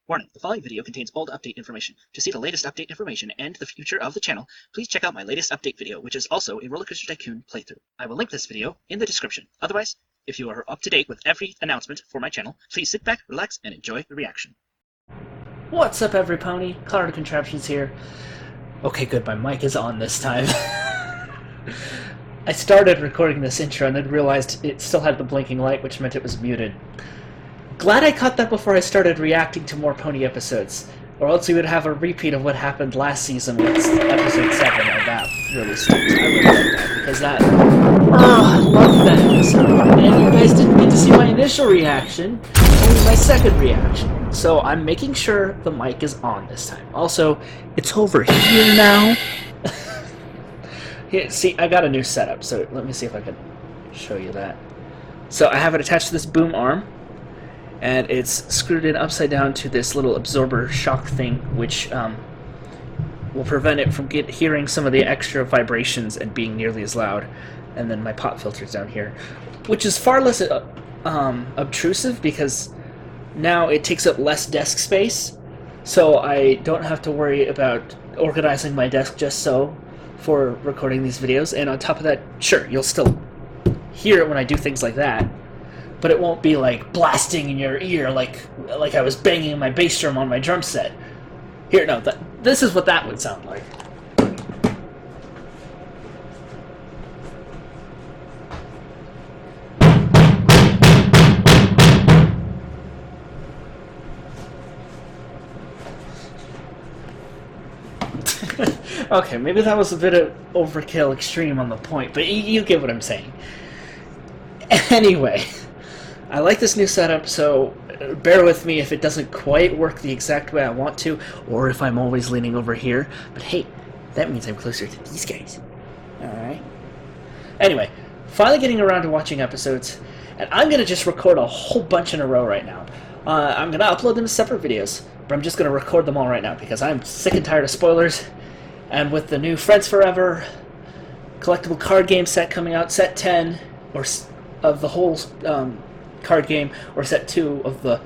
Warning, the following video contains bold update information. To see the latest update information and the future of the channel, please check out my latest update video, which is also a Roller Coaster Tycoon playthrough. I will link this video in the description. Otherwise, if you are up to date with every announcement for my channel, please sit back, relax, and enjoy the reaction. What's up, every pony? Contraptions here. Okay, good, my mic is on this time. I started recording this intro and then realized it still had the blinking light, which meant it was muted. Glad I caught that before I started reacting to more pony episodes, or else we would have a repeat of what happened last season with episode 7, and that really sucked. I really liked that, because that... I love that episode. And you guys didn't get to see my initial reaction, only my second reaction. So I'm making sure the mic is on this time. Also, it's over here now. Here, see, I got a new setup, so let me see if I can show you that. So I have it attached to this boom arm, and it's screwed in upside down to this little absorber shock thing, which will prevent it from hearing some of the extra vibrations and being nearly as loud. And then my pop filter's down here, which is far less obtrusive because now it takes up less desk space, so I don't have to worry about organizing my desk just so for recording these videos. And on top of that, sure, you'll still hear it when I do things like that, but it won't be like blasting in your ear like I was banging my bass drum on my drum set. Here, no, this is what that would sound like. Okay, maybe that was a bit of overkill extreme on the point, but you get what I'm saying. Anyway, I like this new setup, so bear with me if it doesn't quite work the exact way I want to, or if I'm always leaning over here, but hey, that means I'm closer to these guys. Alright? Anyway, finally getting around to watching episodes, and I'm going to just record a whole bunch in a row right now. I'm going to upload them as separate videos, but I'm just going to record them all right now, because I'm sick and tired of spoilers, and with the new Friends Forever collectible card game set coming out, set 10, or of the whole card game, or set 2 of the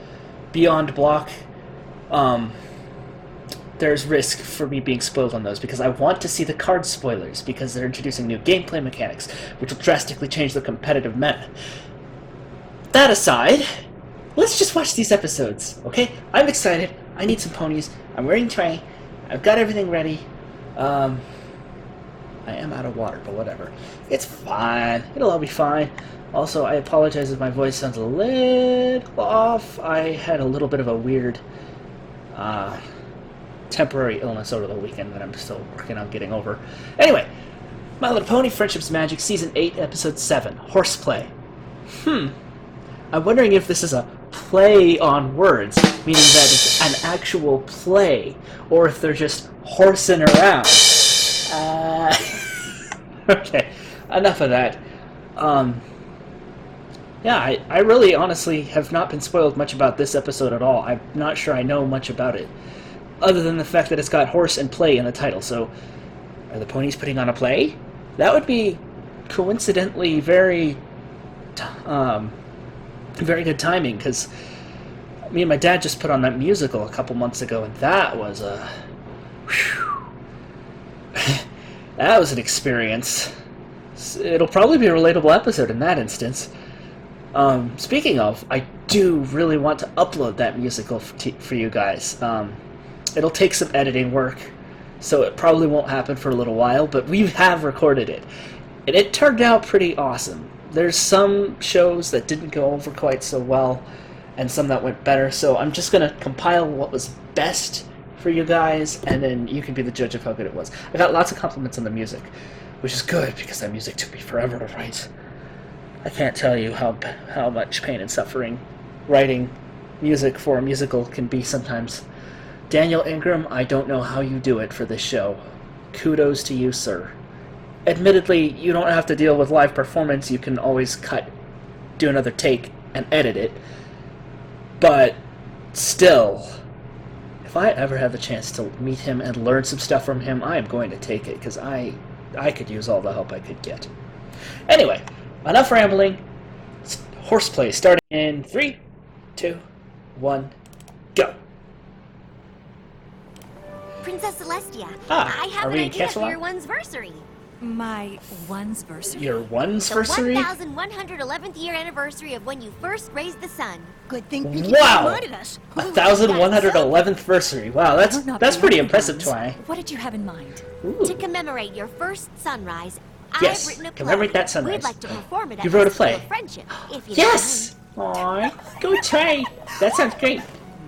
Beyond block, there's risk for me being spoiled on those, because I want to see the card spoilers, because they're introducing new gameplay mechanics, which will drastically change the competitive meta. That aside, let's just watch these episodes, okay? I'm excited, I need some ponies, I'm wearing tray, I've got everything ready. I am out of water, but whatever. It's fine. It'll all be fine. Also, I apologize if my voice sounds a little off. I had a little bit of a weird temporary illness over the weekend that I'm still working on getting over. Anyway, My Little Pony Friendship's Magic, Season 8, Episode 7, Horseplay. I'm wondering if this is a play on words, meaning that it's an actual play, or if they're just horsing around. Okay, enough of that. Yeah, I really honestly have not been spoiled much about this episode at all. I'm not sure I know much about it, other than the fact that it's got horse and play in the title. So, are the ponies putting on a play? That would be coincidentally very good timing, because me and my dad just put on that musical a couple months ago, and that was a... that was an experience. It'll probably be a relatable episode in that instance. Speaking of, I do really want to upload that musical for you guys. It'll take some editing work, so it probably won't happen for a little while, but we have recorded it, and it turned out pretty awesome. There's some shows that didn't go over quite so well, and some that went better, so I'm just going to compile what was best for you guys, and then you can be the judge of how good it was. I got lots of compliments on the music, which is good, because that music took me forever to write. I can't tell you how much pain and suffering writing music for a musical can be sometimes. Daniel Ingram, I don't know how you do it for this show. Kudos to you, sir. Admittedly, you don't have to deal with live performance. You can always do another take, and edit it. But still, if I ever have the chance to meet him and learn some stuff from him, I am going to take it, because I could use all the help I could get. Anyway, enough rambling. Horseplay starting in 3, 2, 1, go. Princess Celestia. Ah, I have are an we in idea cancel for out? your one'sversary. My one'sversary? Your The one'sversary? 1111th year anniversary of when you first raised the sun. Good thing Pinkie Wow! reminded us. 1111th anniversary. Wow, We're that's not that's the pretty only impressive, ones. Twy. What did you have in mind? To Ooh. commemorate your first sunrise, Yes, I've written a play. commemorate that sunrise. We'd like to perform it at You wrote a the School play. of Friendship, if you Yes! Aw, go Twy. That sounds great.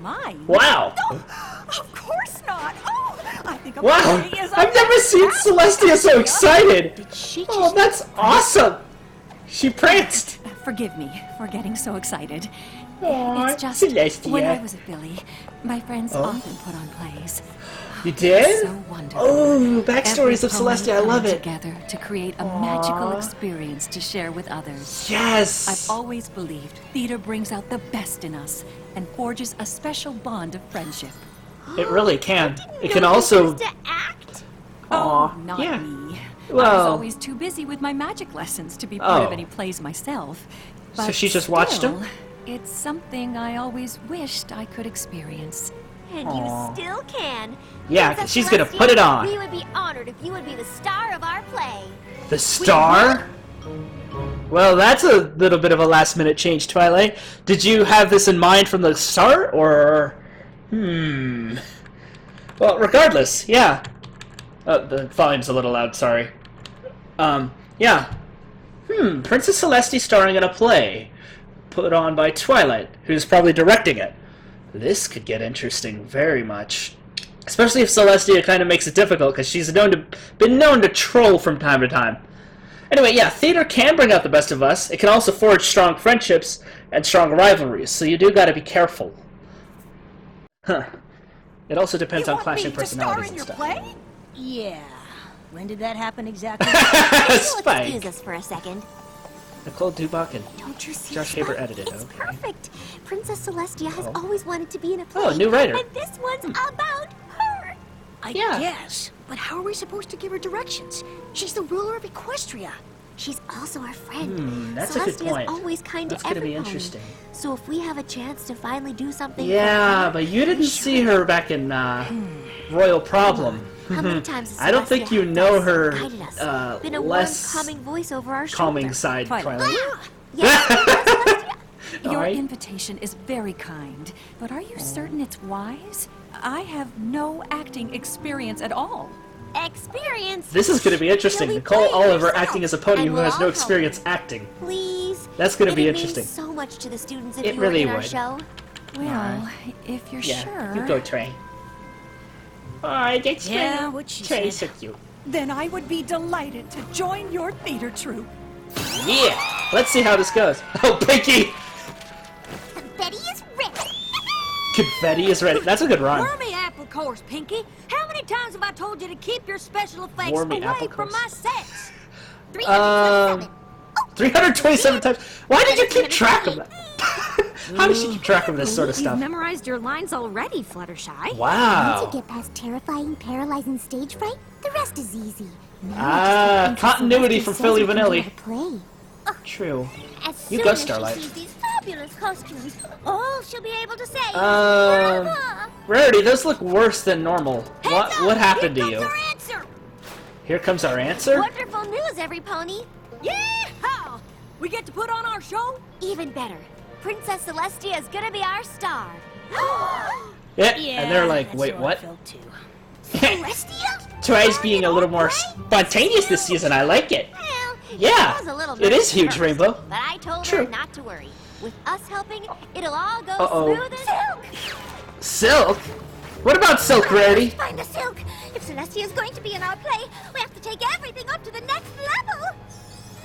Mine? Wow. Of course not. Oh, I think a Wow. party is I've never seen Celestia so excited. Did she Oh, just... that's awesome. She pranced. Forgive me for getting so excited. Aw, It's just Celestia. when I was a filly, my friends Oh. often put on plays. You did? So wonderful. Oh, backstories Every of poem Celestia. I love coming it. Together to create a magical experience to share with others. Yes. I've always believed theater brings out the best in us and forges a special bond of friendship. It really can. It can know you also. used to act. Aw, Not yeah. me. I was Well. always too busy with my magic lessons to be part of Oh. any plays myself. So But she just watched still, them? It's something I always wished I could experience. And Aw. you still can. Yeah, Princess she's gonna Celestia, put it on. We would be honored if you would be the star of our play. The star? Well, that's a little bit of a last-minute change, Twilight. Did you have this in mind from the start, or... Well, regardless, yeah. Oh, the volume's a little loud, sorry. Yeah. Princess Celestia starring in a play. Put on by Twilight, who's probably directing it. This could get interesting very much. Especially if Celestia kind of makes it difficult, because she's been known to troll from time to time. Anyway, yeah, theater can bring out the best of us. It can also forge strong friendships and strong rivalries, so you do gotta be careful. Huh. It also depends You on want clashing me to star personalities in and your stuff. play? Yeah. When did that happen exactly? You'll Spike. excuse us for a second. Nicole Dubach and Don't you see, Josh Haber Spike? edited, It's okay. perfect. Princess Celestia has Oh. always wanted to be in a play. Oh, new writer. And this one's about her. I Yeah. guess. But how are we supposed to give her directions? She's the ruler of Equestria. She's also our friend. that's a good Celestia's point. always kind That's to gonna be everyone. interesting. So if we have a chance to finally do something for Yeah, her, but you didn't see her back in Royal Problem. how many times has I don't think Celestia you helped know us, her guided us, been a warm, less calming voice over our calming shoulder? side, Twilight. Twilight. Yes, Celestia. Your Alright. invitation is very kind, but are you certain it's wise? I have no acting experience at all. Experience. This is going to be interesting. You'll be Nicole playing Oliver yourself, acting as a pony and who we'll has no all experience help acting. Please. That's going to be It'd mean interesting. so much to the students if It you really were in our would. show. Well, if you're Yeah, sure. you go, Trey. Alright, that's Yeah, what she Trey's so said. cute. Then I would be delighted to join your theater troupe. Yeah! Let's see how this goes. Oh, Pinky! Betty is ready. Confetti is ready. That's a good rhyme. Wormy apple course, Pinky. How many times have I told you to keep your special effects Wormy away apple from course. my sets? 327. 327 times. Why did you keep track of that? How does she keep track of this sort of You've stuff? memorized your lines already, Fluttershy. Wow. Once you get past terrifying, paralyzing stage fright, the rest is easy. Ah, continuity from Philly Vanilli. Play. True. As You soon go, as Starlight. she sees these fabulous costumes, all she'll be able to say is, Um, "Brava!" Rarity, those look worse than normal. Heads What up, what happened to here you? comes our answer. Here comes our answer? Wonderful news, every pony. Yeehaw! We get to put on our show? Even better, Princess Celestia is gonna be our star. Yeah, and they're like, that's wait, how I what? felt too. Celestia? Tries being a little more spontaneous this season. I like it. Well, Yeah, was a little it is nervous huge, at first, Rainbow. But I told True. her not to worry. With us helping, it'll all go Uh-oh. smooth as silk. Silk? What about Silk, Rarity? Find the silk. If Celestia is going to be in our play, we have to take everything up to the next level.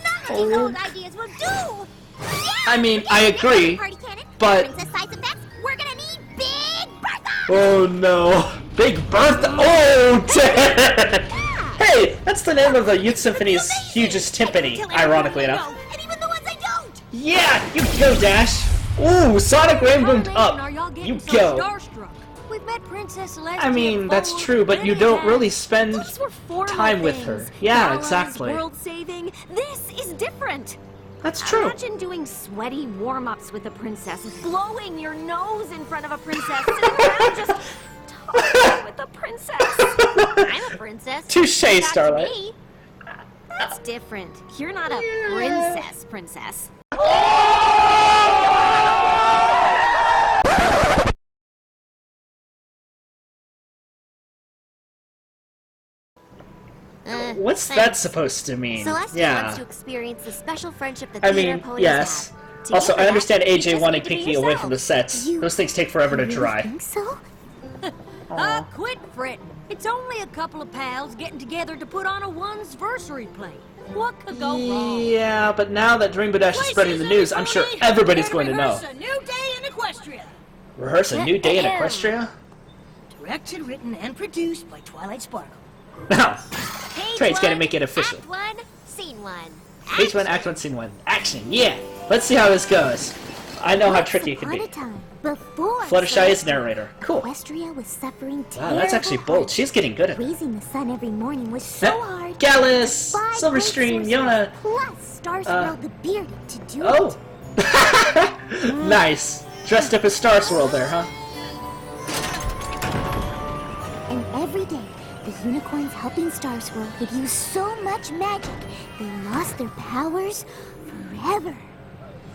None of these old ideas will do. Yeah! I mean, I agree, Party cannon, but- Princess size effects, we're gonna need Big Bertha. Oh no. Big Bertha. Oh, damn. Hey, that's the name of the Youth Symphony's hugest timpani, Tell ironically everyone enough. I know, and even the ones I don't. Yeah, you go, Dash. Ooh, Sonic Rainboomed How up. are y'all getting You so go. starstruck? We've met Princess Celestia. I mean, that's before, true, but you many don't times. really spend Those were formal time with things. her. Yeah, Galas, exactly. World saving. This is different. That's true. Imagine doing sweaty warm-ups with a princess, blowing your nose in front of a princess, sitting around just talking with a princess. princess. Touche, Back to Starlight. me. That's different. You're not a princess. What's that supposed to mean? Celestia wants to experience the special friendship that I theater mean, ponies yes. have. To Also, get I that, understand you AJ just wanting need to be Pinky away from the yourself. sets. You Those things take forever to really dry. think so? Quit fretting. It's only a couple of pals getting together to put on a one's-versary play. What could go wrong? Yeah, but now that Rainbow Dash is spreading the news, I'm sure everybody's going to know. A new day in Equestria. Rehearse a new day in Equestria? Directed, written, and produced by Twilight Sparkle. Now, Page Trey's gotta one, make it official. Act 1, Scene 1. Page 1, Act 1, Scene 1. Action, yeah! Let's see how this goes. I know how tricky it can Once be. upon a time, before Fluttershy is Celestia, narrator. Cool. Equestria was suffering Wow, that's actually terrible bold. She's getting good at it. Raising the sun every morning was so hard. Gallus! Five Silverstream, great Yona! sorcerers Plus Star Swirl the Bearded to do Oh! it. Nice! Dressed up as Star Swirl there, huh? And every day, the unicorns helping Star Swirl had used so much magic, they lost their powers forever.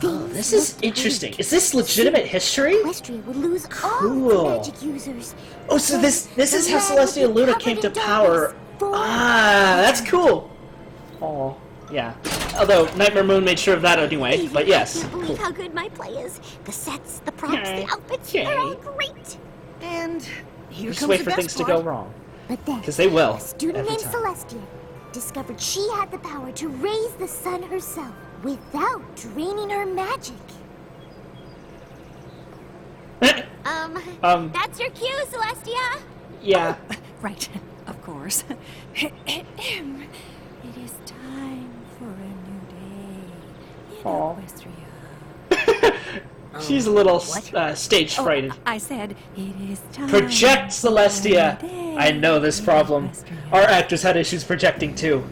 Oh, this is interesting. Is this legitimate history? Equestria would lose all Cool. its magic users. Oh, so this is how The land Celestia would be Luna covered came to in power. darkness forever. Ah, that's cool. Oh, yeah. Although Nightmare Moon made sure of that anyway, but yes. I can't believe Cool. how good my play is. The sets, the props, Yay. the outfits, Yay. they're all great. And here Just comes wait the for best things to part. go wrong. But then, Because they will. a student Every named time. Celestia discovered she had the power to raise the sun herself without draining her magic. That's your cue, Celestia. Yeah. Right, of course. It is time for a new day in Aw. Equestria. She's a little stage Oh, frightened. I said it is time. Project, Celestia! for a new I know day this in problem. Equestria. Our actors had issues projecting too.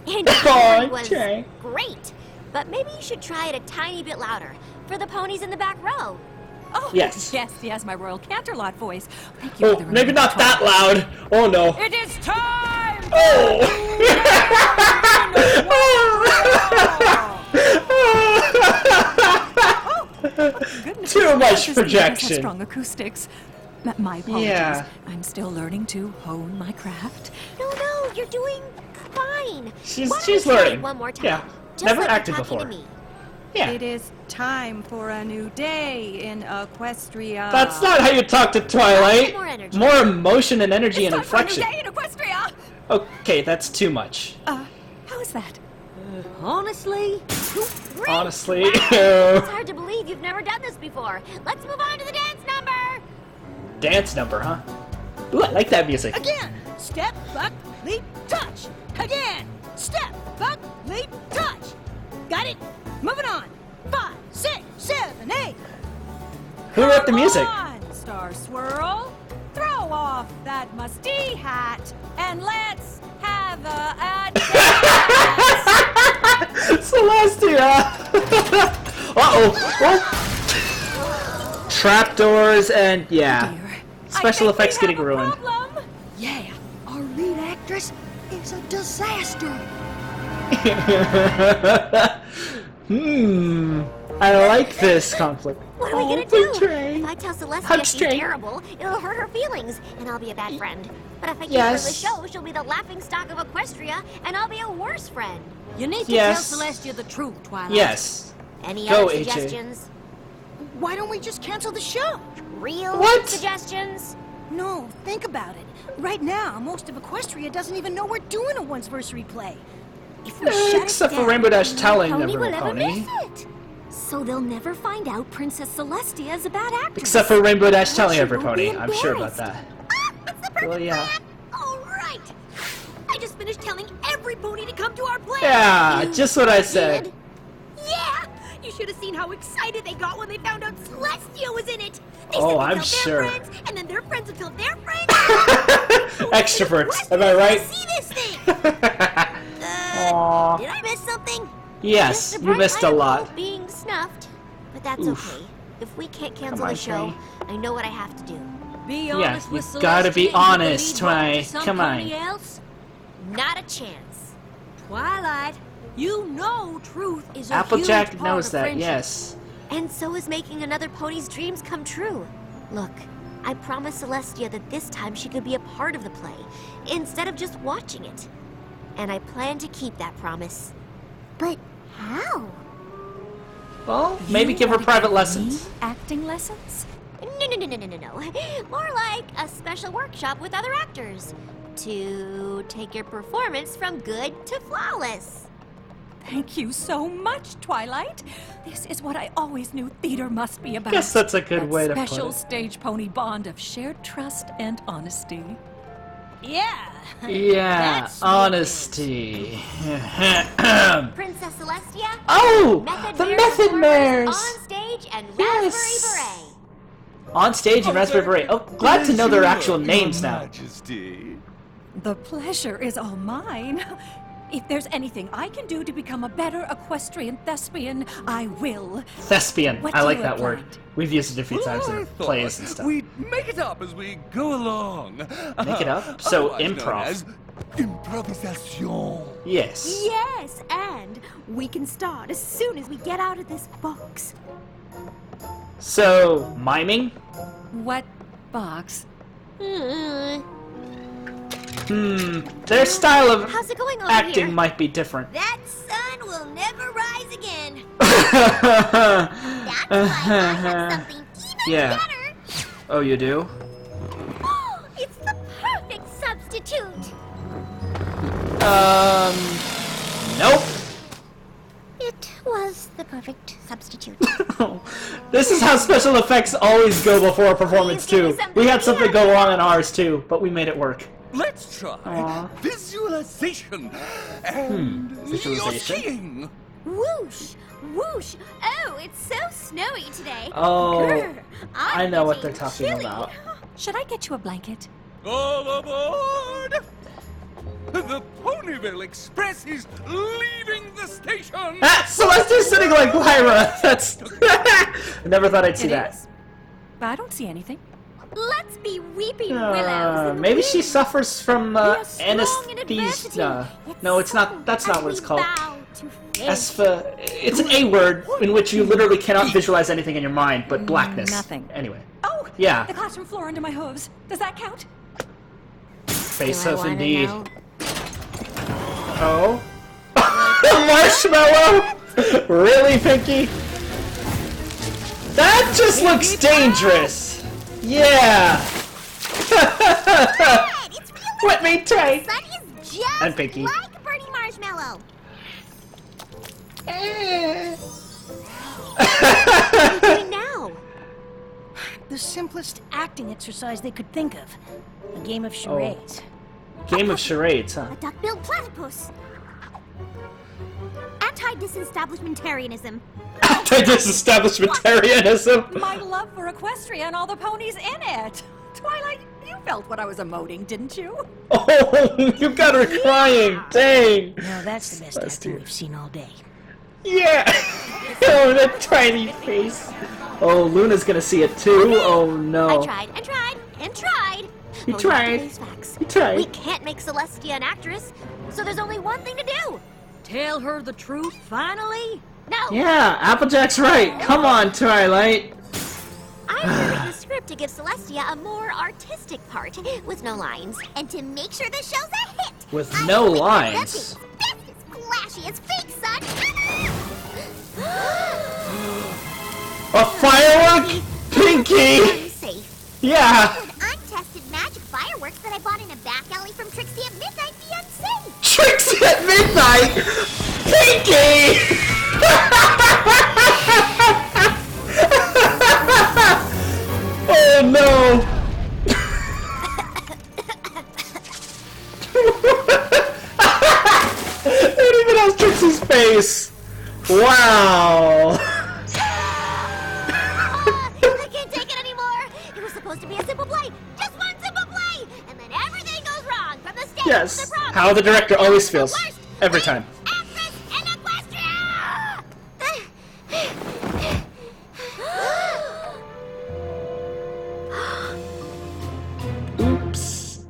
And your Aw, delivery was Jay. great. But maybe you should try it a tiny bit louder for the ponies in the back row. Oh, Yes. yes, my royal Canterlot voice. Thank you Oh, for the maybe not that reminder. loud. Oh no. It is time! Goodness, Too much this theater has projection. strong acoustics. My apologies. Yeah. I'm still learning to hone my craft. No, you're doing fine. She's- Why don't she's we try it learning. one more time. Yeah. Just Never like you're acted talking before. to me. Yeah. It is time for a new day in Equestria. That's not how you talk to Twilight. More energy. More emotion and energy and Time for a new inflection. day in Equestria! Okay, that's too much. How is that? Honestly, Great. Honestly. Wow. It's hard to believe you've never done this before. Let's move on to the dance number. Dance number, huh? Ooh, I like that music. again, step, buck, leap, touch. Again, step, buck, leap, touch. Got it? Moving on. 5, 6, 7, 8. Who wrote the music? Come on, Star Swirl. Throw off that musty hat and let's have a dance. Celestia! Uh-oh. Oh. Trapdoors and, yeah. Dear. Special I think effects we getting have a ruined. problem. Yeah, our lead actress is a disaster. I like this conflict. What are we gonna poor do? Trey. If I tell Celestia Hug she's String. terrible, it'll hurt her feelings, and I'll be a bad friend. But if I keep her in the Yes. show, she'll be the laughing stock of Equestria, and I'll be a worse friend. You need to Yes. tell Celestia the truth, Twilight. Yes. Any Go, other AJ. suggestions? Why don't we just cancel the show? Real What? suggestions? No, think about it. Right now, most of Equestria doesn't even know we're doing a once-versary play. If we shut Except it for down, Rainbow Dash telling Pony them will never Pony. miss it. So they'll never find out Princess Celestia is a bad actress. Except for Rainbow Dash telling She every won't be pony. I'm sure about embarrassed. that. Ah, that's the perfect Well, yeah. plan. All right. I just finished telling every pony to come to our play. Yeah, You just what I said. did? Yeah. You should have seen how excited they got when they found out Celestia was in it. They Oh, said they'd I'm tell sure. their friends, and then their friends would tell their friends. Extroverts, am I right? See this thing. Aw. Did I miss something? Yes, Just you missed a bright light lot. bulb being snuffed, but that's Oof. okay. If we can't cancel Come on, the show, Trey. I know what I have to do. Be Yeah, honest you with gotta be Celestia and give the honest, lead role to Trey. some Come on. pony else, Not a chance. Twilight, you know truth is a Applejack huge part knows of that, friendship. yes. And so is making another pony's dreams come true. Look, I promised Celestia that this time she could be a part of the play, instead of just watching it. And I plan to keep that promise. But how? Well, maybe give her wanna private give lessons. me acting lessons? No. More like a special workshop with other actors. To take your performance from good to flawless. Thank you so much, Twilight. This is what I always knew theater must be about. Guess that's a good That way to put special it. stage pony bond of shared trust and honesty. Yeah. Yeah, That's what it honesty. Princess Celestia, Oh, Method the Bear Method performers Bears. on stage and Yes. Raspberry Beret. On stage and Raspberry Beret. Oh, glad to know their actual names now. Majesty. The pleasure is all mine. If there's anything I can do to become a better equestrian thespian, I will. Thespian. What I do like you that word. apply? We've used it a few times I in thought plays and stuff. We'd make it up as we go along. Make it up? So Otherwise known improv. as improvisation. Yes. Yes, and we can start as soon as we get out of this box. So, miming? What box? Their style of How's it going over acting here? might be different. That sun will never rise again. That's why I have something even Yeah. better. Oh, you do? It's the perfect substitute. Nope. It was the perfect substitute. This is how special effects always go before a performance, Please give me too. something We had something here. go wrong in ours, too, but we made it work. Let's try Aw. visualization and Visualization? seeing. Whoosh, whoosh. Oh, it's so snowy today. Oh, Grr, I I'm know what they're getting talking chilly. about. Should I get you a blanket? All aboard! The Ponyville Express is leaving the station. Ah, Celestia's sitting like Lyra. That's. I never thought I'd see It that. is? I don't see anything. Let's be weeping willows. in the Maybe she wind. suffers from We are strong in adversity. anesthesia. No, it's not. That's not what it's called. Bow to fate. It's an A word in which you literally cannot visualize anything in your mind but blackness. Nothing. Anyway. Oh! Yeah. The classroom floor under my hooves. Does that count? Face Do I of wanna indeed. know? Oh. Marshmallow! Really, Pinky? That just looks dangerous. Yeah. It's real Let me try. Sun is just And Pinky. like a burning marshmallow. What are you doing now? The simplest acting exercise they could think of. A game of charades. Game of charades, huh? A duck-billed platypus. Anti-disestablishmentarianism. Disestablishmentarianism. My love for Equestria and all the ponies in it. Twilight, you felt what I was emoting, didn't you? Oh, you got her crying. Dang. Now that's the best Celestia. acting we've seen all day. Yeah. Oh, that tiny face. Oh, Luna's gonna see it too. Oh no. I tried and tried and tried. You But we have to tried. face facts. You tried. We can't make Celestia an actress, so there's only one thing to do. Tell her the truth, finally? No. Yeah, Applejack's right. Come on, Twilight. I'm writing the script to give Celestia a more artistic part with no lines, and to make sure the show's a hit. With I no will make lines. the bestest, flashiest fake son. A firework? Pinky! Safe. Yeah. Untested magic fireworks that I bought in a back alley from Trixie at midnight be unsafe. Trixie at midnight! Pinky! Oh no! I don't even have Trixie's face! Wow! I can't take it anymore. It was supposed to be a simple play. Just one simple play. And then everything goes wrong from the stage to Yes, the prom. how the director always The feels. worst Every time. actress in Equestria! Oops.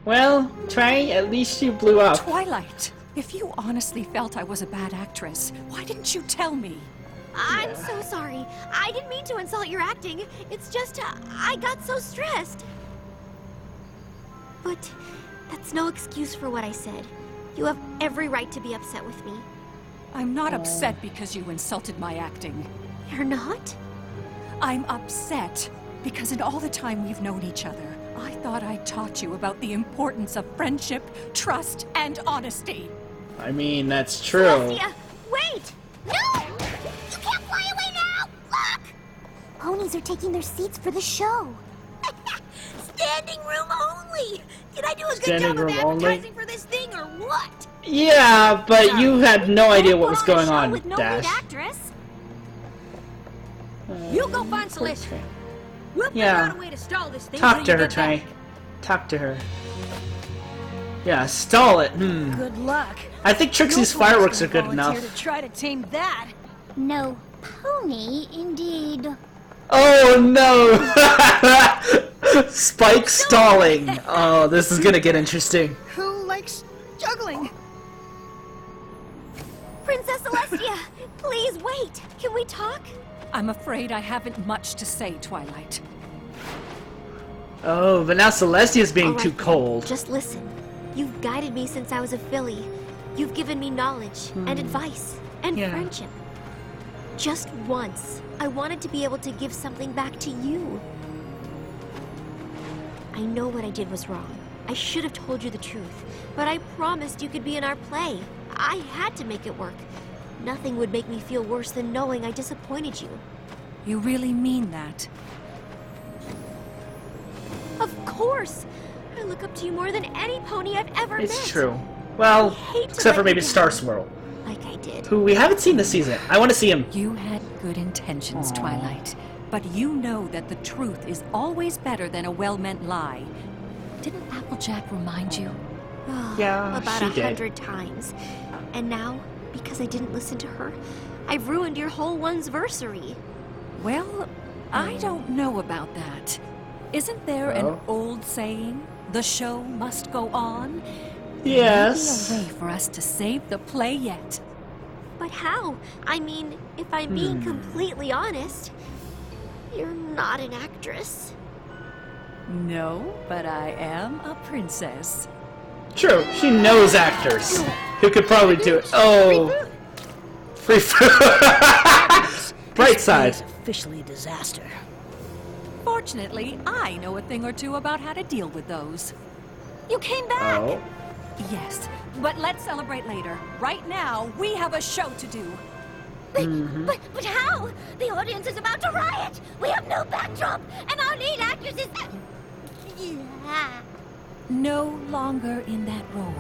Well, Trey, at least you blew up. Twilight, if you honestly felt I was a bad actress, why didn't you tell me? I'm so sorry. I didn't mean to insult your acting. It's just, I got so stressed. But that's no excuse for what I said. You have every right to be upset with me. I'm not upset because you insulted my acting. You're not? I'm upset because in all the time we've known each other, I thought I taught you about the importance of friendship, trust, and honesty. I mean, that's true. Celestia, wait! No! You can't fly away now! Look! Ponies are taking their seats for the show. Standing room only! Did I do a good Standing job of room only? advertising for this thing or what? Yeah, but you had no idea what was going on, with no Dash. lead actress. You go find Celestia. We'll figure Yeah. out a way to stall this thing. Talk till to you her, get Trey. back. Talk to her. Yeah, stall it. Good luck. I think Trixie's No pony's fireworks are gonna good volunteer enough. to try to tame that. No pony, indeed. Oh no! Spike stalling. Oh, this is gonna get interesting. Who likes juggling? Princess Celestia, please wait. Can we talk? I'm afraid I haven't much to say, Twilight. Oh, but now Celestia's being All right, too then. cold. Just listen. You've guided me since I was a filly. You've given me knowledge and advice and Yeah. friendship. Just once, I wanted to be able to give something back to you. I know what I did was wrong. I should have told you the truth, but I promised you could be in our play. I had to make it work. Nothing would make me feel worse than knowing I disappointed you. You really mean that? Of course! I look up to you more than any pony I've ever met. It's true. Well, hate to except for let maybe you Star down. Swirl, Like I did. who we haven't seen this season. I want to see him. You had good intentions, Twilight. But you know that the truth is always better than a well-meant lie. Didn't Applejack remind you? Yeah, About she did. 100 times. And now, because I didn't listen to her, I've ruined your whole one's-versary. Well, I don't know about that. Isn't there an Well. old saying, the show must go on? Yes. There may be a way for us to save the play yet. But how? I mean, if I'm being completely honest, you're not an actress. No, but I am a princess. True, she knows actors who could probably do it. Oh, free food. Bright side. It's officially a disaster. Fortunately, I know a thing or two about how to deal with those. You came back! Oh, Yes, but let's celebrate later. Right now, we have a show to do. But how? The audience is about to riot! We have no backdrop, and our lead actress is... Yeah. No longer in that role.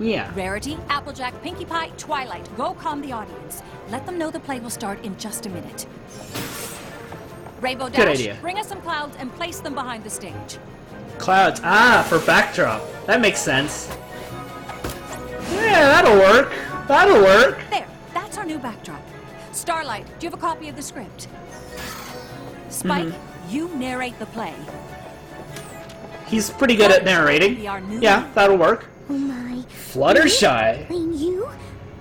yeah. Rarity, Applejack, Pinkie Pie, Twilight, go calm the audience. Let them know the play will start in just a minute. Rainbow Dash, Good idea. bring us some clouds and place them behind the stage. Clouds. Ah, for backdrop. That makes sense. Yeah, that'll work. That'll work. There, that's our new backdrop. Starlight, do you have a copy of the script? Spike, you narrate the play. He's pretty good at narrating. Be our new Yeah, that'll work. Oh my. Fluttershy. Playing you?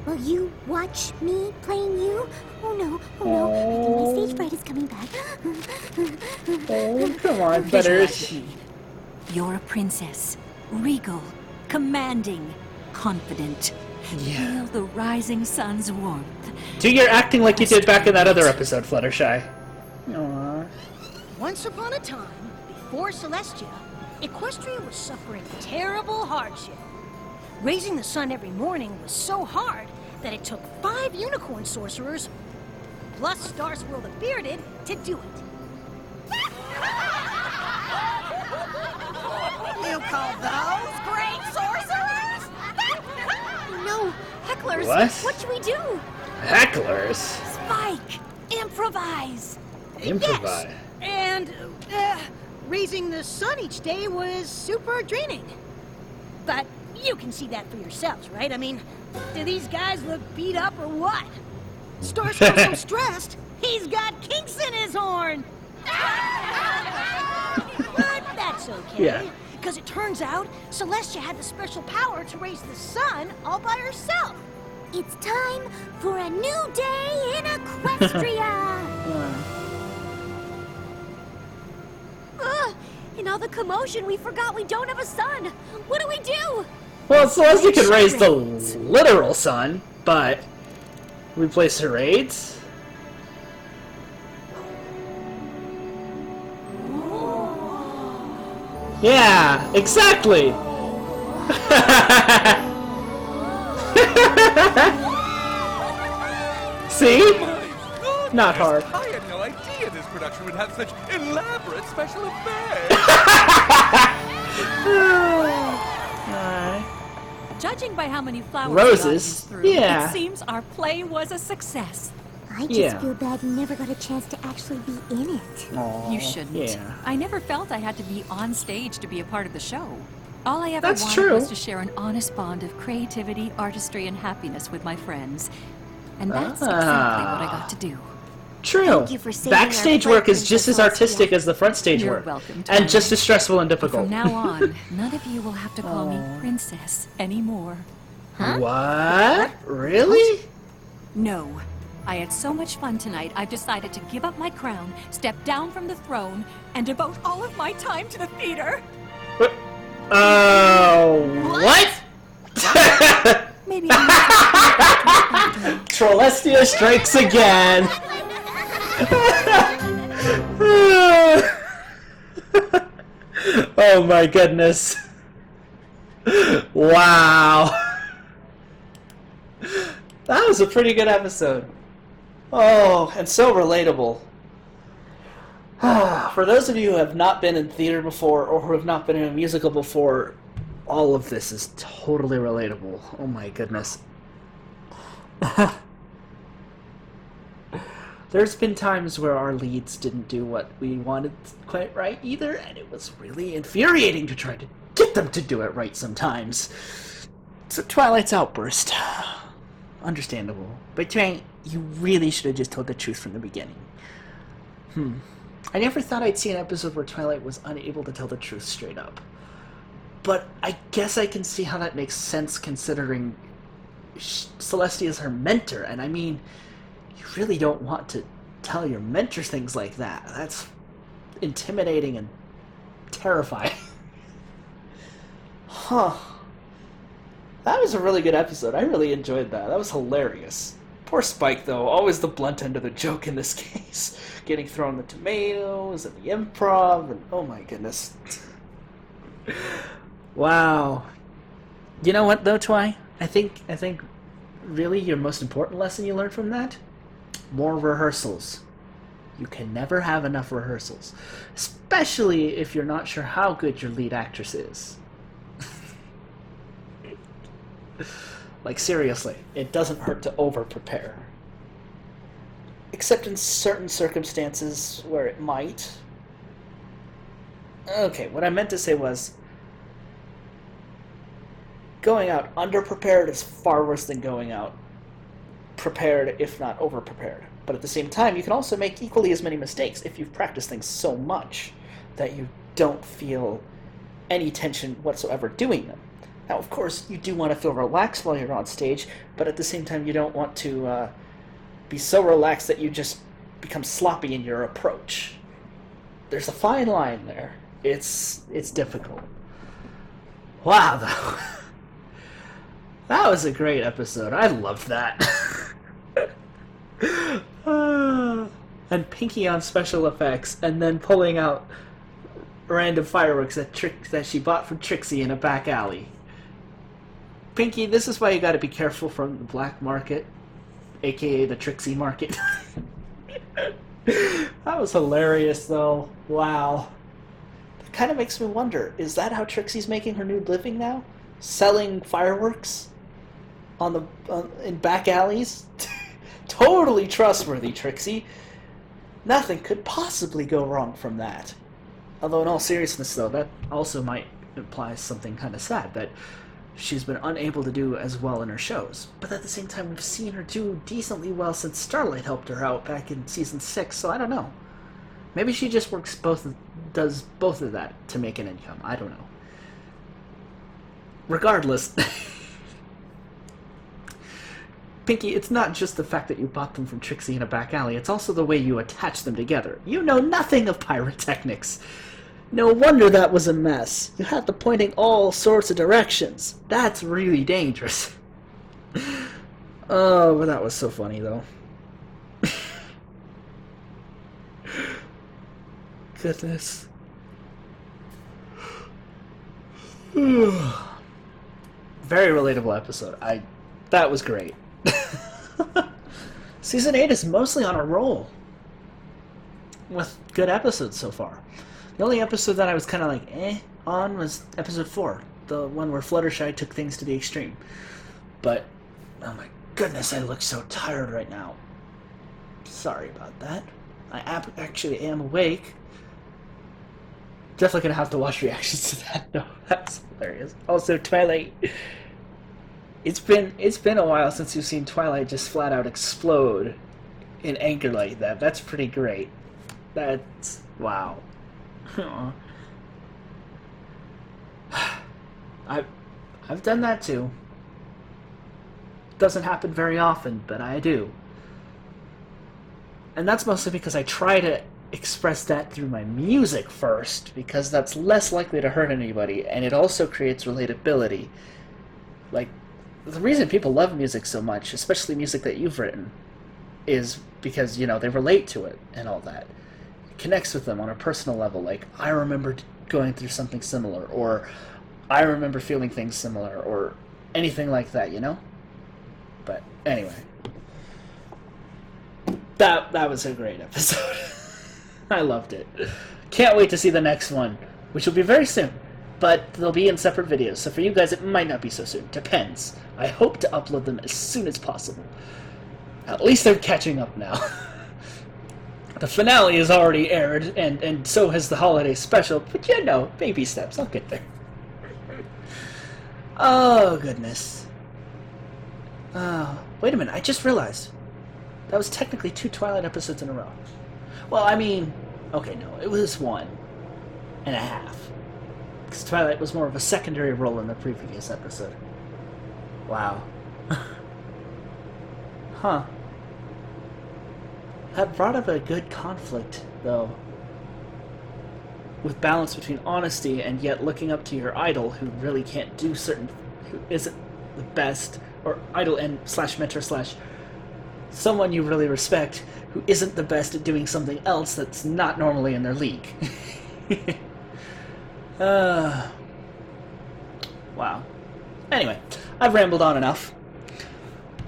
Will you watch me playing you? Oh no, oh no. I think my stage fright is coming back. Oh, come on, Visualize Butters. me. You're a princess, regal, commanding, confident. Yeah. Feel the rising sun's warmth. Do your acting like you did back in that other episode, Fluttershy. Aww. Once upon a time, before Celestia, Equestria was suffering terrible hardship. Raising the sun every morning was so hard that it took 5 unicorn sorcerers, plus Star Swirl the Bearded, to do it. You call those great sorcerers? No, hecklers! What? What should we do? Hecklers. Spike, improvise. Improvise. And raising the sun each day was super draining. But you can see that for yourselves, right? I mean, do these guys look beat up or what? Star Swirl's so stressed, he's got kinks in his horn. But that's okay. Yeah. Because it turns out Celestia had the special power to raise the sun all by herself. It's time for a new day in Equestria! Ugh! In all the commotion, we forgot we don't have a sun. What do we do? Well, Celestia can raise the literal sun, but replace her raids? Yeah, exactly! See? Not hard. I had no idea this production would have such elaborate special effects. Judging by how many flowers Roses? we got through, Yeah. it seems our play was a success. I just Yeah. feel bad you never got a chance to actually be in it. Aw, You shouldn't. Yeah. I never felt I had to be on stage to be a part of the show. All I ever That's wanted true. was to share an honest bond of creativity, artistry, and happiness with my friends. And that's exactly what I got to do. True. Thank you for saving Backstage our work is play, just as Princess artistic Celestia. as the front stage You're work. welcome, And Tom. just as stressful and difficult. From now on, none of you will have to call me Princess anymore. What? Really? No. I had so much fun tonight, I've decided to give up my crown, step down from the throne, and devote all of my time to the theater. What? Maybe Celestia strikes again. Oh my goodness. Wow. That was a pretty good episode. Oh, and so relatable. For those of you who have not been in theater before or who have not been in a musical before, all of this is totally relatable. Oh my goodness. There's been times where our leads didn't do what we wanted quite right either, and it was really infuriating to try to get them to do it right sometimes. So Twilight's outburst. Understandable. But Twang, you really should have just told the truth from the beginning. I never thought I'd see an episode where Twilight was unable to tell the truth straight up. But I guess I can see how that makes sense considering Celestia is her mentor, and I mean, you really don't want to tell your mentor things like that. That's intimidating and terrifying. Huh. That was a really good episode. I really enjoyed that. That was hilarious. Poor Spike, though. Always the blunt end of the joke in this case. Getting thrown the tomatoes and the improv, and oh my goodness. Wow. You know what, though, Twy? I think really your most important lesson you learned from that? More rehearsals. You can never have enough rehearsals. Especially if you're not sure how good your lead actress is. Like, seriously, it doesn't hurt to over-prepare. Except in certain circumstances where it might. Okay, what I meant to say was, going out under-prepared is far worse than going out prepared, if not over-prepared. But at the same time, you can also make equally as many mistakes if you've practiced things so much that you don't feel any tension whatsoever doing them. Now, of course, you do want to feel relaxed while you're on stage, but at the same time, you don't want to be so relaxed that you just become sloppy in your approach. There's a fine line there. It's difficult. Wow, though. That was a great episode. I loved that. And Pinky on special effects, and then pulling out random fireworks that she bought from Trixie in a back alley. Pinky, this is why you gotta be careful from the black market, aka the Trixie market. That was hilarious, though. Wow. It kind of makes me wonder, is that how Trixie's making her new living now? Selling fireworks in back alleys? Totally trustworthy, Trixie. Nothing could possibly go wrong from that. Although in all seriousness, though, that also might imply something kind of sad, that she's been unable to do as well in her shows. But at the same time, we've seen her do decently well since Starlight helped her out back in Season 6, so I don't know. Maybe she just does both of that to make an income. I don't know. regardless, Pinky, it's not just the fact that you bought them from Trixie in a back alley, it's also the way you attach them together. You know nothing of pyrotechnics. No wonder that was a mess. You had them pointing all sorts of directions. That's really dangerous. Oh, but that was so funny, though. Goodness. Very relatable episode. That was great. Season 8 is mostly on a roll with good episodes so far. The only episode that I was kind of like on was episode 4, the one where Fluttershy took things to the extreme. But oh my goodness, I look so tired right now. Sorry about that. I actually am awake. Definitely gonna have to watch reactions to that. No, that's hilarious. Also, Twilight. It's been a while since you've seen Twilight just flat out explode in anger like that. That's pretty great. That's wow. I've done that too. Doesn't happen very often, but I do. And that's mostly because I try to express that through my music first, because that's less likely to hurt anybody, and it also creates relatability. Like, the reason people love music so much, especially music that you've written, is because, you know, they relate to it and all that. It connects with them on a personal level, like, I remember going through something similar, or I remember feeling things similar, or anything like that, you know? But anyway, that was a great episode. I loved it. Can't wait to see the next one, which will be very soon. But they'll be in separate videos, so for you guys it might not be so soon. Depends. I hope to upload them as soon as possible. At least they're catching up now. The finale is already aired, and so has the holiday special, but you know, baby steps, I'll get there. Oh, goodness. Wait a minute, I just realized. That was technically 2 Twilight episodes in a row. Well, I mean, okay, no, it was 1.5. Because Twilight was more of a secondary role in the previous episode. Wow. Huh. That brought up a good conflict, though. With balance between honesty and yet looking up to your idol who really can't do certain... who isn't the best, or idol and slash mentor slash someone you really respect who isn't the best at doing something else that's not normally in their league. Wow. Anyway, I've rambled on enough.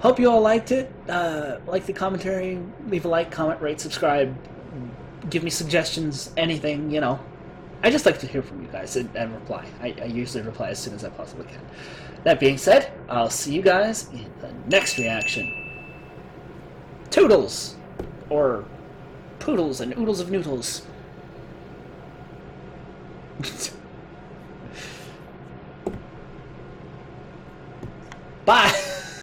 Hope you all liked it. Like the commentary, leave a like, comment, rate, subscribe, give me suggestions, anything, you know. I just like to hear from you guys and reply. I usually reply as soon as I possibly can. That being said, I'll see you guys in the next reaction. Toodles! Or poodles and oodles of noodles.